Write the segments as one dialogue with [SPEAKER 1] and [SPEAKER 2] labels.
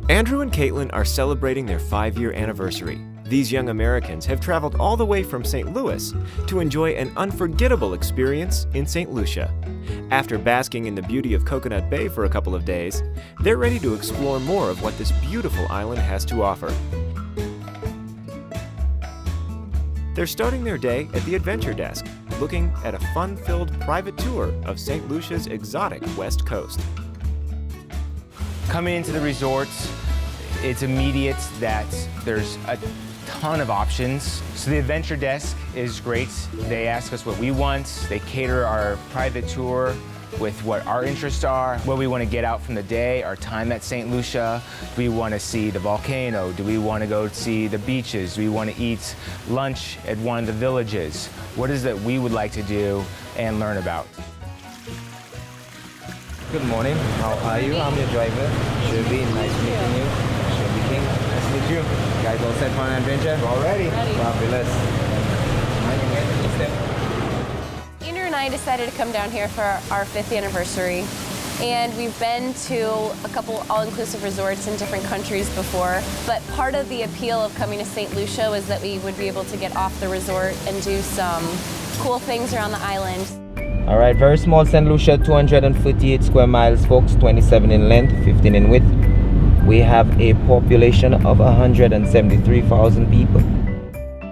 [SPEAKER 1] Andrew and Caitlin are celebrating their 5-year anniversary. These young Americans have traveled all the way from St. Louis to enjoy an unforgettable experience in St. Lucia. After basking in the beauty of Coconut Bay for a couple of days, they're ready to explore more of what this beautiful island has to offer. They're starting their day at the Adventure Desk, looking at a fun-filled private tour of St. Lucia's exotic west coast.
[SPEAKER 2] Coming into the resorts, it's immediate that there's a ton of options. So the Adventure Desk is great. They ask us what we want. They cater our private tour with what our interests are, what we want to get out from the day, our time at St. Lucia. Do we want to see the volcano? Do we want to go see the beaches? Do we want to eat lunch at one of the villages? What is it we would like to do and learn about?
[SPEAKER 3] Good morning, how are you? I'm your driver, Shelby. Nice meeting you. Shelby King. Nice to meet you. You guys all set for an adventure?
[SPEAKER 2] Already.
[SPEAKER 3] Fabulous.
[SPEAKER 4] Andrew and I decided to come down here for our 5th anniversary. And we've been to a couple all-inclusive resorts in different countries before. But part of the appeal of coming to St. Lucia was that we would be able to get off the resort and do some cool things around the island.
[SPEAKER 3] All right, very small St. Lucia, 248 square miles, folks, 27 in length, 15 in width. We have a population of 173,000 people.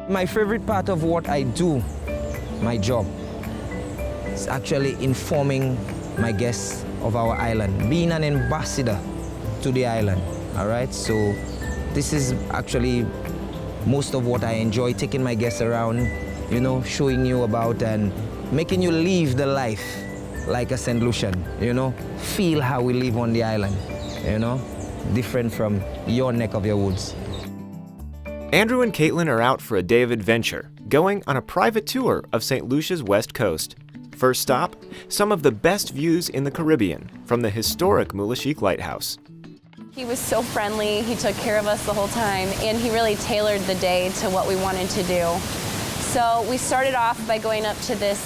[SPEAKER 3] My favorite part of what I do, my job, is actually informing my guests of our island, being an ambassador to the island, all right? So this is actually most of what I enjoy, taking my guests around, you know, showing you about and making you live the life like a St. Lucian, you know? Feel how we live on the island, you know? Different from your neck of your woods.
[SPEAKER 1] Andrew and Caitlin are out for a day of adventure, going on a private tour of St. Lucia's west coast. First stop, some of the best views in the Caribbean from the historic Molech Lighthouse.
[SPEAKER 4] He was so friendly, he took care of us the whole time, and he really tailored the day to what we wanted to do. So we started off by going up to this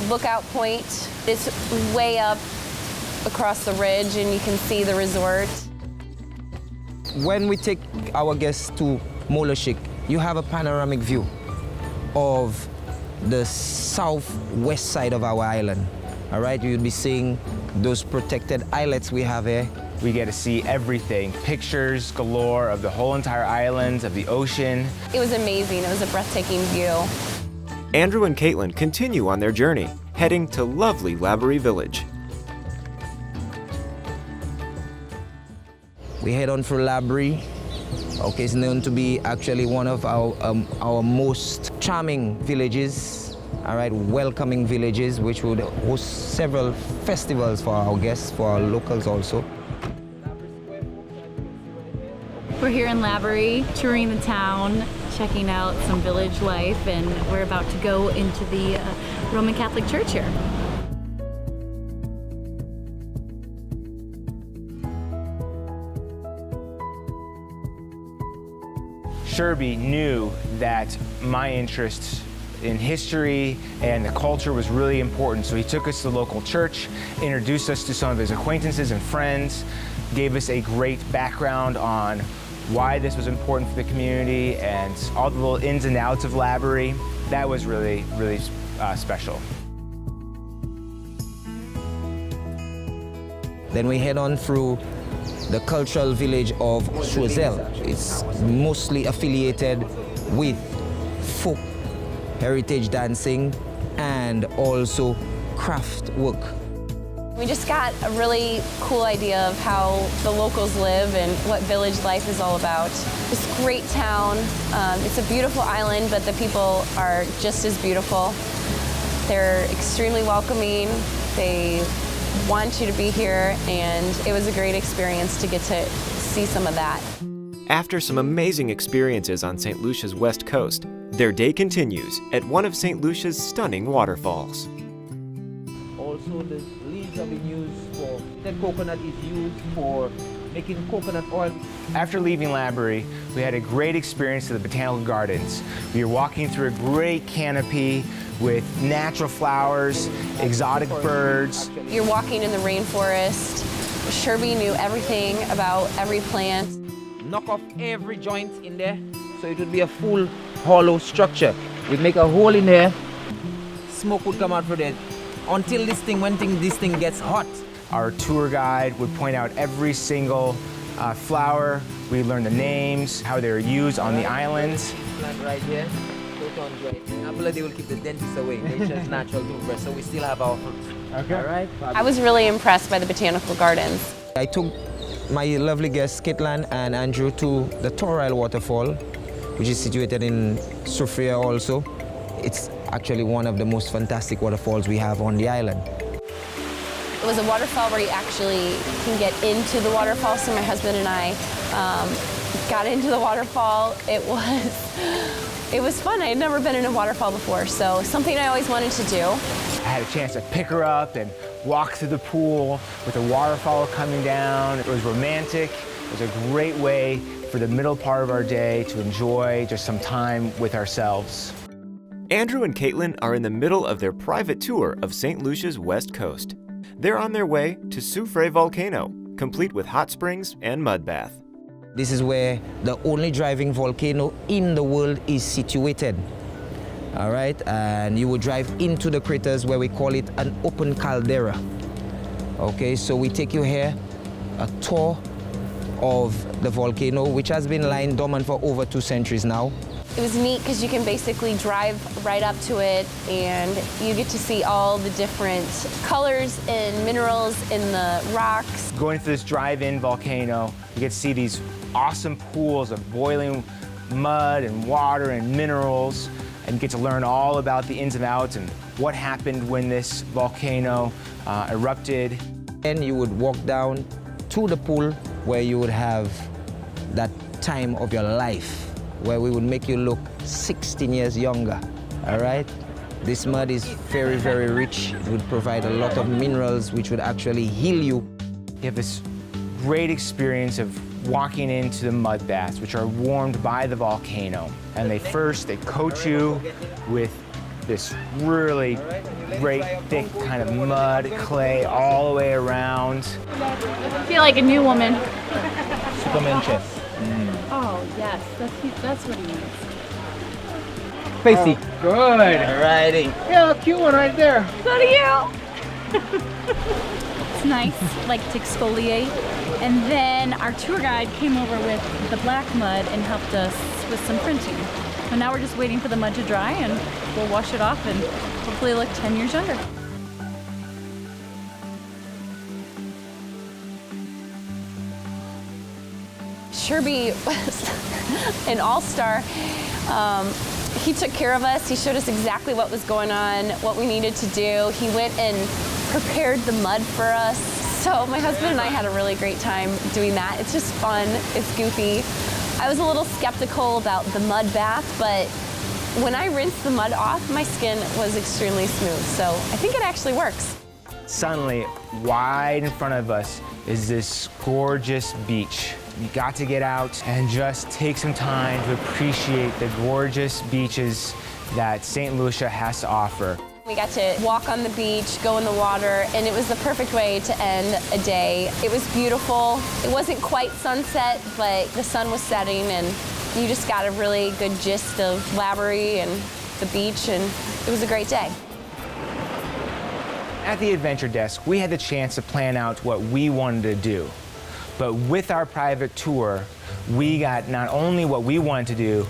[SPEAKER 4] lookout point. It's way up across the ridge and you can see the resort.
[SPEAKER 3] When we take our guests to Molech, you have a panoramic view of the southwest side of our island. All right, you'll be seeing those protected islets we have here.
[SPEAKER 2] We get to see everything, pictures galore of the whole entire island, of the ocean.
[SPEAKER 4] It was amazing, it was a breathtaking view.
[SPEAKER 1] Andrew and Caitlin continue on their journey, heading to lovely Brie Village.
[SPEAKER 3] We head on through Brie. Okay, it's known to be actually one of our most charming villages, all right, welcoming villages, which would host several festivals for our guests, for our locals also.
[SPEAKER 5] We're here in Brie, touring the town, checking out some village life, and we're about to go into the Roman Catholic Church here.
[SPEAKER 2] Shelby knew that my interests in history and the culture was really important, so he took us to the local church, introduced us to some of his acquaintances and friends, gave us a great background on why this was important for the community and all the little ins and outs of Brie. That was really, really special.
[SPEAKER 3] Then we head on through the cultural village of Choiseul. It's mostly affiliated with folk heritage dancing and also craft work.
[SPEAKER 4] We just got a really cool idea of how the locals live and what village life is all about. It's a great town. It's a beautiful island, but the people are just as beautiful. They're extremely welcoming. They want you to be here, and it was a great experience to get to see some of that.
[SPEAKER 1] After some amazing experiences on St. Lucia's west coast, their day continues at one of St. Lucia's stunning waterfalls.
[SPEAKER 3] Also, the leaves have been used for, the coconut is used for making coconut oil.
[SPEAKER 2] After leaving Brie, we had a great experience at the botanical gardens. We were walking through a great canopy with natural flowers, exotic birds.
[SPEAKER 4] You're walking in the rainforest, Sherby knew everything about every plant.
[SPEAKER 3] Knock off every joint in there, so it would be a full hollow structure. We'd make a hole in there, smoke would come out from there until this thing gets hot.
[SPEAKER 2] Our tour guide would point out every single flower. We learned the names, how they're used on the islands.
[SPEAKER 3] Plant right here, photons right here. Apple, they will keep the dentists away. Nature's natural toothbrush, so we still have our fruits.
[SPEAKER 2] Okay.
[SPEAKER 3] All right.
[SPEAKER 4] I was really impressed by the botanical gardens.
[SPEAKER 3] I took my lovely guests, Kitlan and Andrew, to the Torile waterfall, which is situated in Sophia also. It's actually one of the most fantastic waterfalls we have on the island.
[SPEAKER 4] It was a waterfall where you actually can get into the waterfall, so my husband and I got into the waterfall. It was fun. I had never been in a waterfall before, so something I always wanted to do.
[SPEAKER 2] I had a chance to pick her up and walk through the pool with the waterfall coming down. It was romantic. It was a great way for the middle part of our day to enjoy just some time with ourselves.
[SPEAKER 1] Andrew and Caitlin are in the middle of their private tour of St. Lucia's west coast. They're on their way to Soufre Volcano, complete with hot springs and mud bath.
[SPEAKER 3] This is where the only driving volcano in the world is situated. All right, and you will drive into the craters where we call it an open caldera. Okay, so we take you here, a tour of the volcano, which has been lying dormant for over 2 centuries now.
[SPEAKER 4] It was neat because you can basically drive right up to it and you get to see all the different colors and minerals in the rocks.
[SPEAKER 2] Going through this drive-in volcano, you get to see these awesome pools of boiling mud and water and minerals, and you get to learn all about the ins and outs and what happened when this volcano erupted.
[SPEAKER 3] Then you would walk down to the pool where you would have that time of your life, where we would make you look 16 years younger, all right? This mud is very, very rich. It would provide a lot of minerals which would actually heal you.
[SPEAKER 2] You have this great experience of walking into the mud baths, which are warmed by the volcano. And they coat you with this really great thick kind of mud, clay all the way around.
[SPEAKER 5] I feel like a new woman.
[SPEAKER 3] Superman chest.
[SPEAKER 5] Oh, yes, that's what he means.
[SPEAKER 3] Facey.
[SPEAKER 2] Good.
[SPEAKER 3] Alrighty.
[SPEAKER 2] Yeah, cute one right there.
[SPEAKER 5] So do you. It's nice, like to exfoliate. And then our tour guide came over with the black mud and helped us with some printing. So now we're just waiting for the mud to dry and we'll wash it off and hopefully look 10 years younger.
[SPEAKER 4] Sherby was an all-star. He took care of us. He showed us exactly what was going on, what we needed to do. He went and prepared the mud for us. So my husband and I had a really great time doing that. It's just fun, it's goofy. I was a little skeptical about the mud bath, but when I rinsed the mud off, my skin was extremely smooth. So I think it actually works.
[SPEAKER 2] Suddenly, wide in front of us is this gorgeous beach. You got to get out and just take some time to appreciate the gorgeous beaches that St. Lucia has to offer.
[SPEAKER 4] We got to walk on the beach, go in the water, and it was the perfect way to end a day. It was beautiful. It wasn't quite sunset, but the sun was setting, and you just got a really good gist of Laborie and the beach, and it was a great day.
[SPEAKER 2] At the Adventure Desk, we had the chance to plan out what we wanted to do. But with our private tour, we got not only what we wanted to do,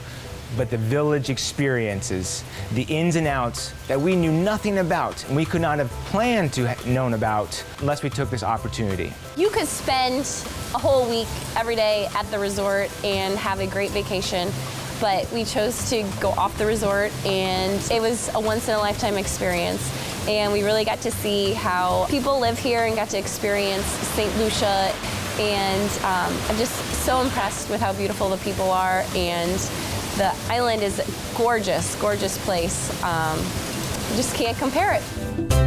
[SPEAKER 2] but the village experiences, the ins and outs that we knew nothing about and we could not have planned to have known about unless we took this opportunity.
[SPEAKER 4] You could spend a whole week every day at the resort and have a great vacation, but we chose to go off the resort, and it was a once-in-a-lifetime experience. And we really got to see how people live here and got to experience St. Lucia. And I'm just so impressed with how beautiful the people are, and the island is a gorgeous, gorgeous place. You just can't compare it.